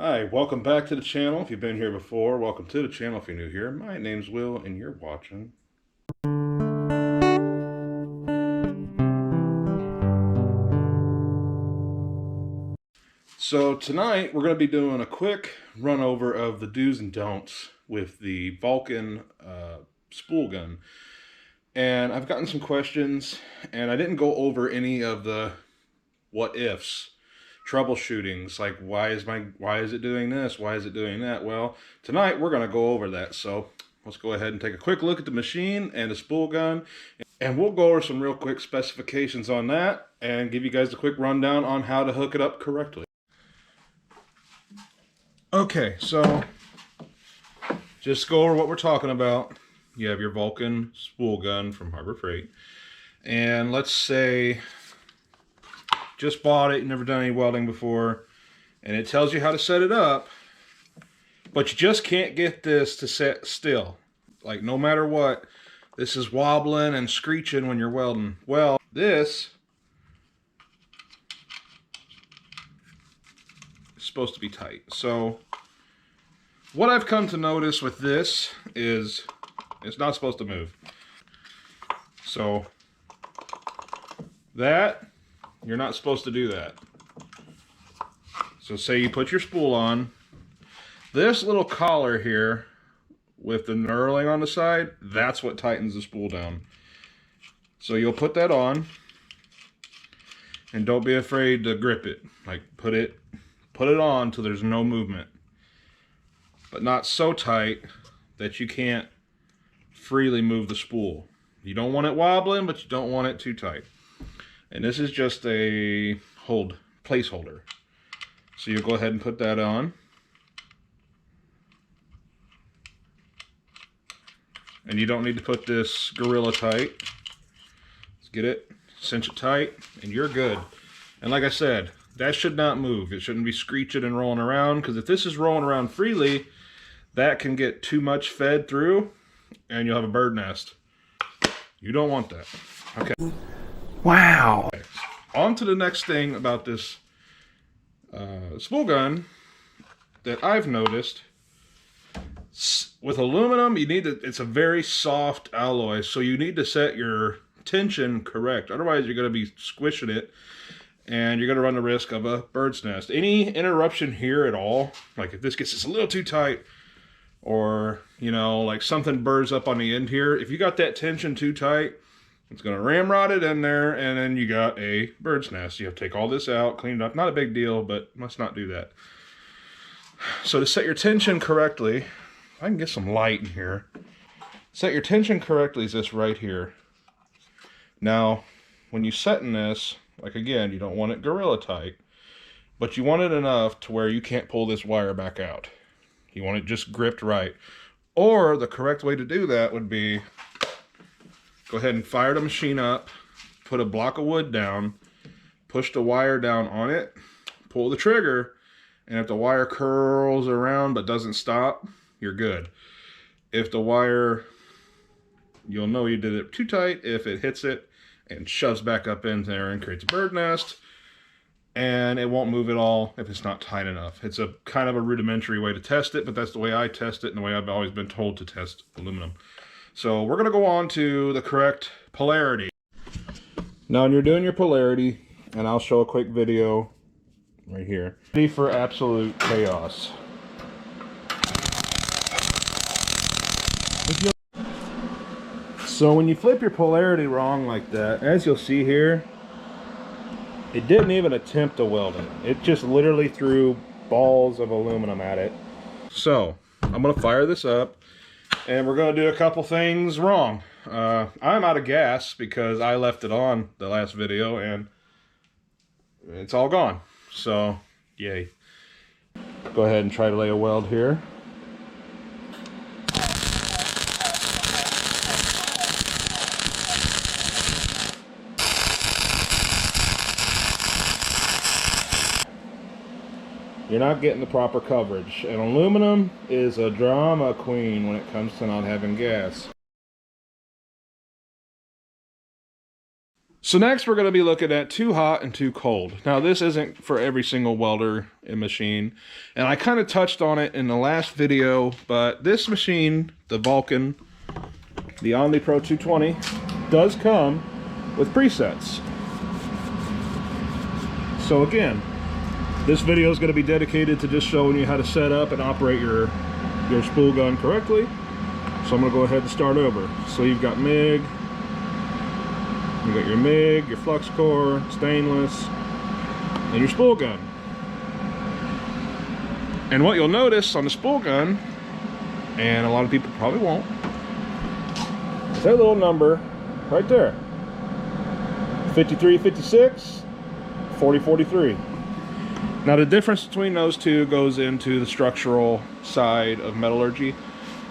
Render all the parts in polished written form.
Hi, welcome back to the channel. If you've been here before, welcome to the channel if you're new here. My name's Will and you're watching. So tonight we're going to be doing a quick run over of the do's and don'ts with the Vulcan spool gun. And I've gotten some questions and I didn't go over any of the what ifs, troubleshootings, like why is it doing this, why is it doing that. Well, tonight we're going to go over that. So let's go ahead and take a quick look at the machine and the spool gun, and we'll go over some real quick specifications on that and give you guys a quick rundown on how to hook it up correctly. Okay, so just go over what we're talking about. You have your Vulcan spool gun from Harbor Freight, and let's say just bought it, never done any welding before, and it tells you how to set it up, but you just can't get this to set still. Like, no matter what, this is wobbling and screeching when you're welding. Well, this is supposed to be tight. So what I've come to notice with this is it's not supposed to move. So that, you're not supposed to do that. So say you put your spool on, this little collar here with the knurling on the side, that's what tightens the spool down. So you'll put that on, and don't be afraid to grip it. Like, put it on till there's no movement, but not so tight that you can't freely move the spool. You don't want it wobbling, but you don't want it too tight. And this is just a placeholder. So you'll go ahead and put that on. And you don't need to put this gorilla tight. Let's get it, cinch it tight, and you're good. And like I said, that should not move. It shouldn't be screeching and rolling around, because if this is rolling around freely, that can get too much fed through, and you'll have a bird nest. You don't want that. Okay. Wow. Okay. On to the next thing about this spool gun that I've noticed. With aluminum, you need to, it's a very soft alloy, so you need to set your tension correct. Otherwise, you're going to be squishing it, and you're going to run the risk of a bird's nest. Any interruption here at all, like if this gets just a little too tight, or, you know, like something burrs up on the end here, if you got that tension too tight, it's going to ramrod it in there, and then you got a bird's nest. You have to take all this out, clean it up. Not a big deal, but let's not do that. So to set your tension correctly, I can get some light in here. Set your tension correctly is this right here. Now, when you set in this, like again, you don't want it gorilla tight, but you want it enough to where you can't pull this wire back out. You want it just gripped right. Or the correct way to do that would be, go ahead and fire the machine up, put a block of wood down, push the wire down on it, pull the trigger, and if the wire curls around but doesn't stop, you're good. If the wire, you'll know you did it too tight if it hits it and shoves back up in there and creates a bird nest, and it won't move at all if it's not tight enough. It's a kind of a rudimentary way to test it, but that's the way I test it and the way I've always been told to test aluminum. So we're going to go on to the correct polarity. Now when you're doing your polarity, and I'll show a quick video right here. Ready for absolute chaos. So when you flip your polarity wrong like that, as you'll see here, it didn't even attempt to weld it. It just literally threw balls of aluminum at it. So I'm going to fire this up, and we're going to do a couple things wrong. I'm out of gas because I left it on the last video, and it's all gone. So, yay. Go ahead and try to lay a weld here. You're not getting the proper coverage, and aluminum is a drama queen when it comes to not having gas. So next we're going to be looking at too hot and too cold. Now this isn't for every single welder and machine, and I kind of touched on it in the last video, but this machine, the Vulcan, the Omni Pro 220, does come with presets. So again, this video is going to be dedicated to just showing you how to set up and operate your spool gun correctly. So I'm going to go ahead and start over. So you've got MIG, you got your MIG, your flux core, stainless, and your spool gun. And what you'll notice on the spool gun, and a lot of people probably won't, is that little number right there. 5356, 4043. Now the difference between those two goes into the structural side of metallurgy,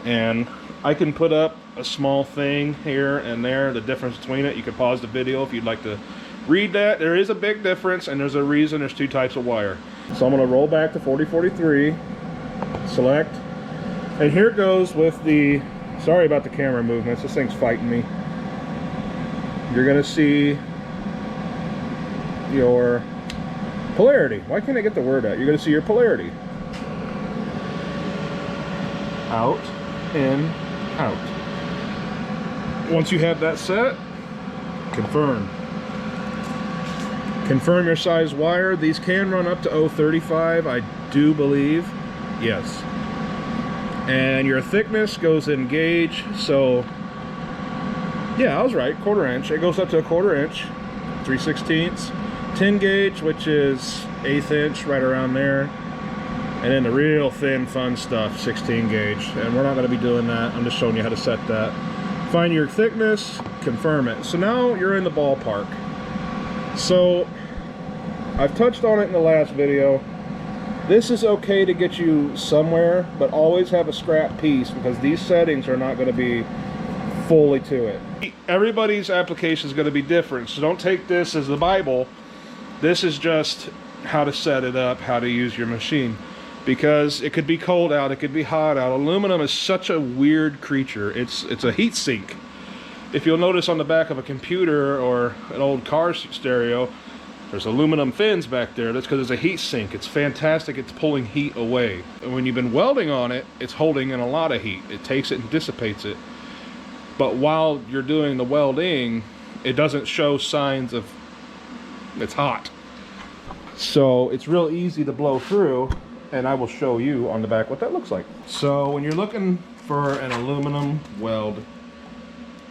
and I can put up a small thing here and there, the difference between it. You can pause the video if you'd like to read that. There is a big difference, and there's a reason there's two types of wire. So I'm going to roll back to 4043, select, and here it goes with the, sorry about the camera movements, this thing's fighting me. You're going to see your polarity. Why can't I get the word out? You're going to see your polarity. Out, in, out. Once you have that set, confirm. Confirm your size wire. These can run up to 0.35, I do believe. Yes. And your thickness goes in gauge, so yeah, I was right, 1/4 inch. It goes up to 1/4 inch, 3/16. 10 gauge, which is 1/8 inch, right around there. And then the real thin fun stuff, 16 gauge. And we're not going to be doing that. I'm just showing you how to set that. Find your thickness, confirm it. So now you're in the ballpark. So I've touched on it in the last video. This is okay to get you somewhere, but always have a scrap piece, because these settings are not going to be fully to it. Everybody's application is going to be different, so don't take this as the Bible. This is just how to set it up, how to use your machine, because it could be cold out, it could be hot out. Aluminum is such a weird creature. It's a heat sink. If you'll notice on the back of a computer or an old car stereo, there's aluminum fins back there. That's because it's a heat sink. It's fantastic. It's pulling heat away. And when you've been welding on it, it's holding in a lot of heat. It takes it and dissipates it. But while you're doing the welding, it doesn't show signs of it's hot. So it's real easy to blow through, and I will show you on the back what that looks like. So when you're looking for an aluminum weld,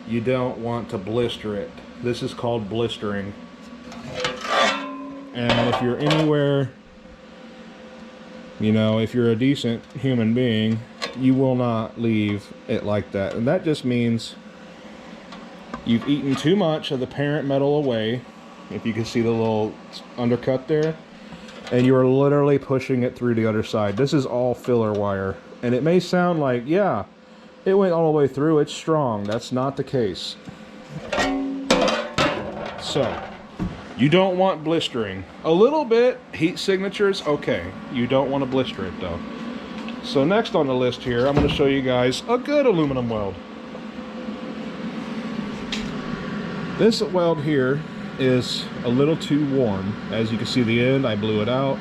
you don't want to blister it. This is called blistering. And if you're anywhere, you know, if you're a decent human being, you will not leave it like that. And that just means you've eaten too much of the parent metal away. If you can see the little undercut there, and you are literally pushing it through the other side. This is all filler wire, and it may sound like, yeah, it went all the way through, it's strong. That's not the case. So you don't want blistering. A little bit, heat signatures, okay. You don't want to blister it though. So next on the list here, I'm going to show you guys a good aluminum weld. This weld here is a little too warm. As you can see the end, I blew it out.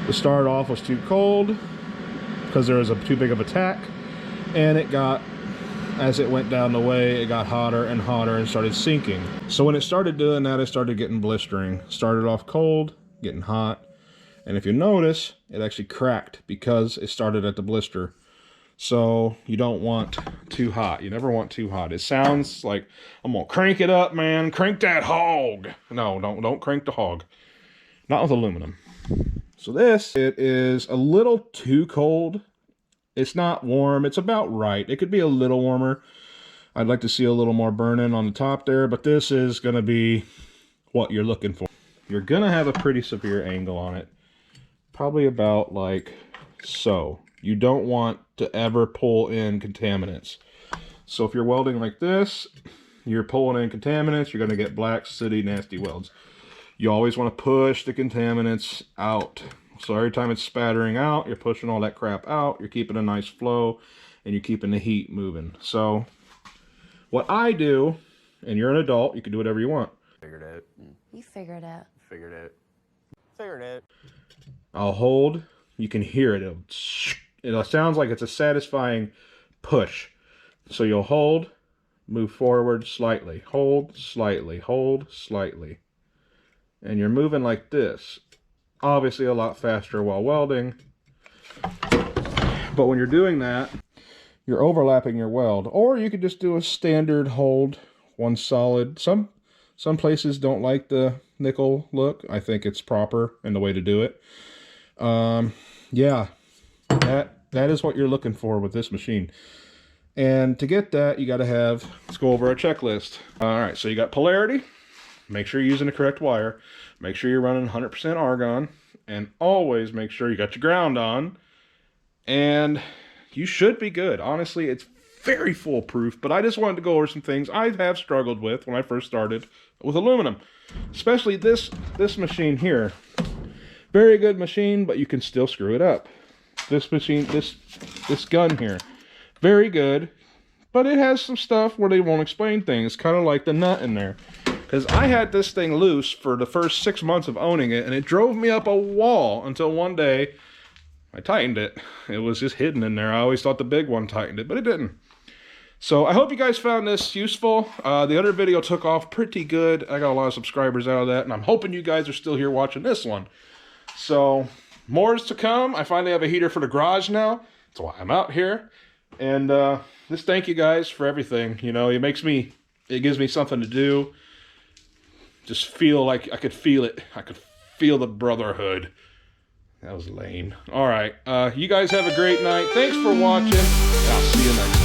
The start off was too cold because there was too big of a tack, and it got, as it went down the way, it got hotter and hotter and started sinking. So when it started doing that, it started getting blistering. Started off cold, getting hot, and if you notice, it actually cracked because it started at the blister. So you don't want too hot. You never want too hot. It sounds like, I'm gonna crank it up, man. Crank that hog. No, don't crank the hog. Not with aluminum. So this, it is a little too cold. It's not warm. It's about right. It could be a little warmer. I'd like to see a little more burning on the top there, but this is gonna be what you're looking for. You're gonna have a pretty severe angle on it. Probably about like so. You don't want to ever pull in contaminants. So if you're welding like this, you're pulling in contaminants, you're going to get black, sooty, nasty welds. You always want to push the contaminants out. So every time it's spattering out, you're pushing all that crap out, you're keeping a nice flow, and you're keeping the heat moving. So what I do, and you're an adult, you can do whatever you want. figured it. You figured it. Figured it. Figured it. I'll hold. You can hear it. It sounds like it's a satisfying push. So you'll hold, move forward slightly, hold slightly, hold slightly. And you're moving like this. Obviously a lot faster while welding. But when you're doing that, you're overlapping your weld. Or you could just do a standard hold, one solid. Some places don't like the nickel look. I think it's proper and the way to do it. Yeah, that is what you're looking for with this machine. And to get that, you got to have, let's go over our checklist. All right, so you got polarity. Make sure you're using the correct wire. Make sure you're running 100% argon. And always make sure you got your ground on. And you should be good. Honestly, it's very foolproof. But I just wanted to go over some things I have struggled with when I first started with aluminum. Especially this machine here. Very good machine, but you can still screw it up. This machine, this gun here, very good, but it has some stuff where they won't explain things, kind of like the nut in there. Because I had this thing loose for the first 6 months of owning it, and it drove me up a wall until one day I tightened it. It was just hidden in there. I always thought the big one tightened it, but it didn't. So I hope you guys found this useful. The other video took off pretty good. I got a lot of subscribers out of that, and I'm hoping you guys are still here watching this one. So more is to come. I finally have a heater for the garage now. That's why I'm out here. And just thank you guys for everything. You know, it gives me something to do. Just feel like I could feel it. I could feel the brotherhood. That was lame. All right. You guys have a great night. Thanks for watching. And I'll see you next time.